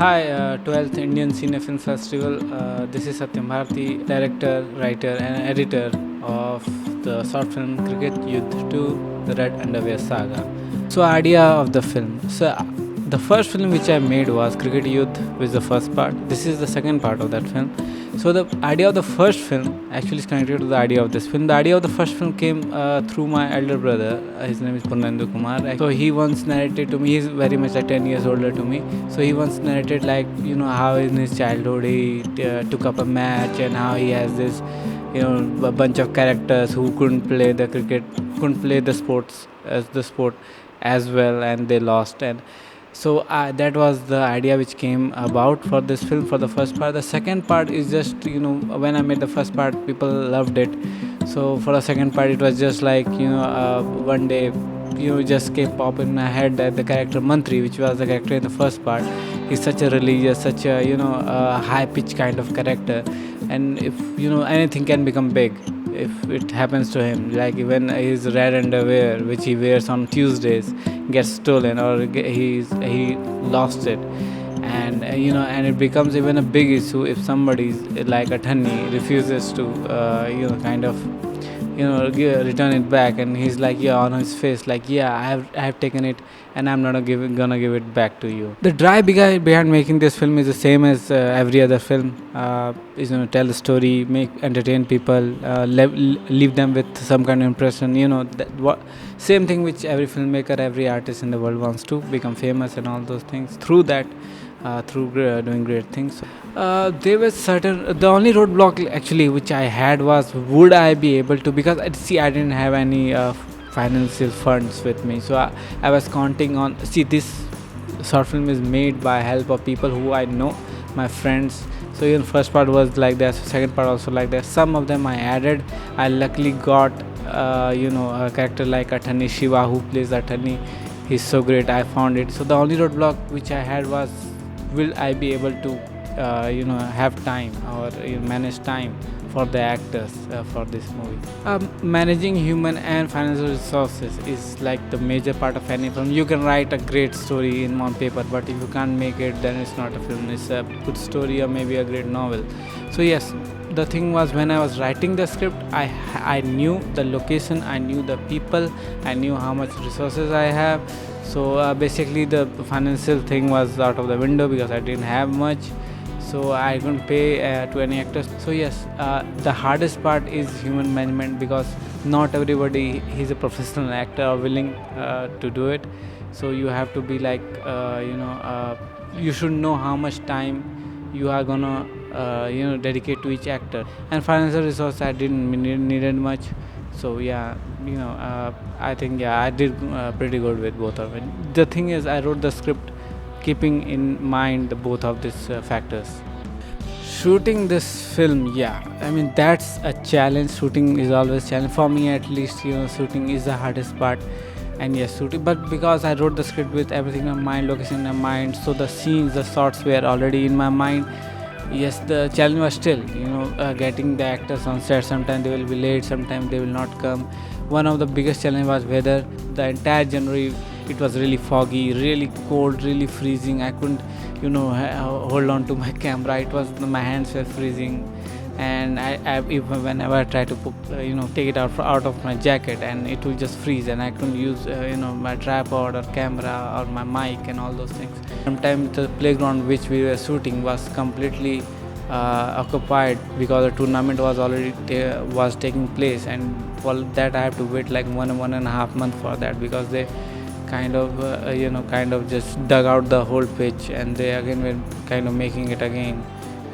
Hi, 12th Indian Cine Film Festival. This is Satyam Bharti, director, writer, and editor of the short film Cricket Yudh to the Red Underwear Saga. So, idea of the film. The first film which I made was Cricket Yudh, which is the first part. This is the second part of that film. So, the idea of the first film actually is connected to the idea of this film. The idea of the first film came through my elder brother. His name is Purnendu Kumar. So, he once narrated to me, he's very much like 10 years older to me. So, he once narrated, like, how in his childhood he took up a match and how he has this, a bunch of characters who couldn't play the cricket, couldn't play the sport as well, and they lost. And so that was the idea which came about for this film for the first part. The second part is just, when I made the first part, people loved it. So for the second part, it was just like, one day, just came pop in my head that the character Mantri, which was the character in the first part, is such a religious, such a, high pitch kind of character. And if, anything can become big if it happens to him, like even his red underwear which he wears on Tuesdays gets stolen, or he lost it. And and it becomes even a big issue if somebody like a Thani refuses to kind of return it back, and he's like, on his face, like, I have taken it, and I'm not gonna give it back to you. The drive behind making this film is the same as every other film. Is tell the story, entertain people, leave them with some kind of impression. Same thing which every filmmaker, every artist in the world wants to become famous and all those things. Through that, doing great things. There was the only roadblock actually which I had was, would I be able to, because I didn't have any financial funds with me. So I was counting on, this short film is made by help of people who I know, my friends. So first part was like that, second part also like that. Some of them I added. I luckily got a character like Athani Shiva, who plays Athani. He's so great, I found it. So the only roadblock which I had was, will I be able to have time or manage time for the actors for this movie. Managing human and financial resources is like the major part of any film. You can write a great story in one paper, but if you can't make it, then it's not a film. It's a good story or maybe a great novel. So yes, the thing was, when I was writing the script, I knew the location, I knew the people, I knew how much resources I have. So basically the financial thing was out of the window because I didn't have much. So I couldn't pay to any actors. So yes, the hardest part is human management, because not everybody is a professional actor or willing to do it. So you have to be like, you should know how much time you are gonna dedicate to each actor. And financial resource, I didn't needed much. So I think I did pretty good with both of it. The thing is, I wrote the script keeping in mind both of these factors. Shooting this film, that's a challenge. Shooting is always a challenge for me, at least. Shooting is the hardest part. And yes, shooting, but because I wrote the script with everything in mind, location in mind, so the scenes, the shots were already in my mind. Yes, the challenge was still, getting the actors on set. Sometimes they will be late, sometimes they will not come. One of the biggest challenge was weather. The entire January, it was really foggy, really cold, really freezing. I couldn't, hold on to my camera. It was, my hands were freezing, and whenever I try to take it out of my jacket, and it will just freeze, and I couldn't use my tripod or camera or my mic and all those things. Sometimes the playground which we were shooting was completely occupied because the tournament was already was taking place, and for that I have to wait like 1.5 months for that, because they kind of just dug out the whole pitch, and they again were kind of making it again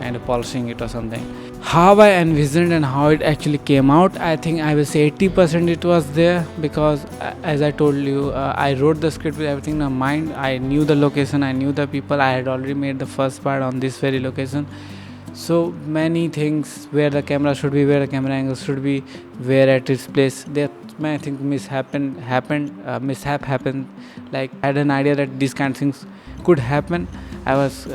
and polishing it or something. How I envisioned and how it actually came out, I think I will say 80% it was there, because as I told you, I wrote the script with everything in my mind. I knew the location, I knew the people. I had already made the first part on this very location. So many things, where the camera should be, where the camera angle should be, where at its place. There many things mishap happened. Like, I had an idea that these kind of things could happen. I was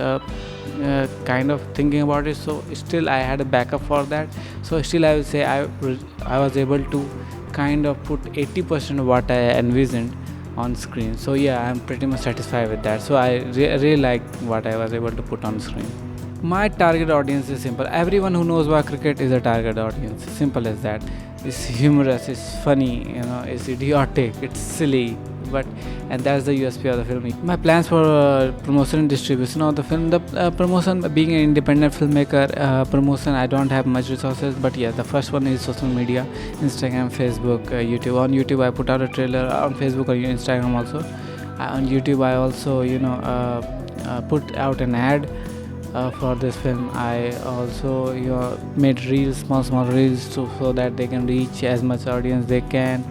kind of thinking about it, so still I had a backup for that. So still I will say I was able to kind of put 80% of what I envisioned on screen. So yeah, I'm pretty much satisfied with that. So I really like what I was able to put on screen. My target audience is simple. Everyone who knows about cricket is a target audience. Simple as that. It's humorous, it's funny, it's idiotic, it's silly, but and that's the USP of the film. My plans for promotion and distribution of the film. The promotion, being an independent filmmaker, promotion, I don't have much resources, but yeah, the first one is social media, Instagram, Facebook, YouTube. On YouTube, I put out a trailer. On Facebook or Instagram also. On YouTube, I also put out an ad for this film. I also made reels, small reels, so that they can reach as much audience they can.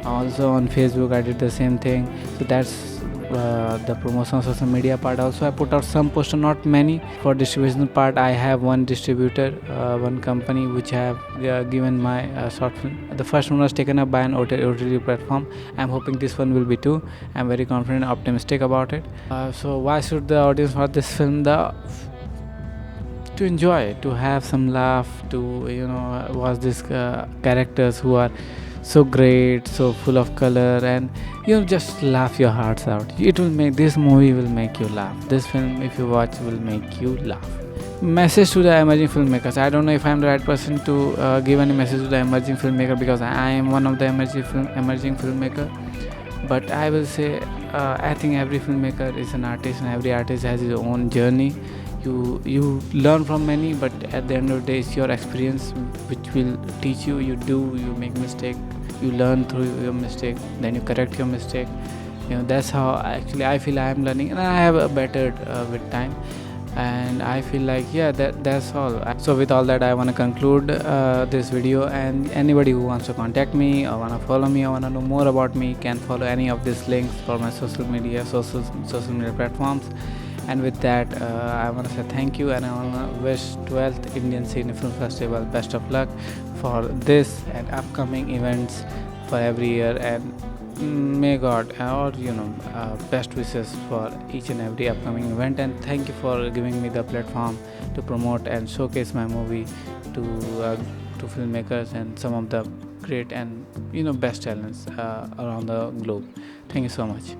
Also on Facebook I did the same thing. So that's the promotion of social media part. Also I put out some poster, not many. For distribution part, I have one distributor, one company which I have given my short film. The first one was taken up by an OTT platform. I'm hoping this one will be too. I'm very confident, optimistic about it. So why should the audience watch this film? To enjoy, to have some laugh, to watch these characters who are so great, so full of color, and just laugh your hearts out. This movie will make you laugh. This film, if you watch, will make you laugh. Message to the emerging filmmakers. I don't know if I'm the right person to give any message to the emerging filmmaker, because I am one of the emerging filmmaker. But I will say, I think every filmmaker is an artist, and every artist has his own journey. You learn from many, but at the end of the day, it's your experience which will teach you. You make mistake, you learn through your mistake, then you correct your mistake. That's how actually I feel I am learning, and I have bettered with time. And I feel like that's all. So with all that, I want to conclude this video, and anybody who wants to contact me or want to follow me or want to know more about me can follow any of these links for my social media platforms. And with that, I want to say thank you, and I want to wish 12th Indian Cine Film Festival best of luck for this and upcoming events for every year, and may God best wishes for each and every upcoming event. And thank you for giving me the platform to promote and showcase my movie to filmmakers and some of the great and best talents around the globe. Thank you so much.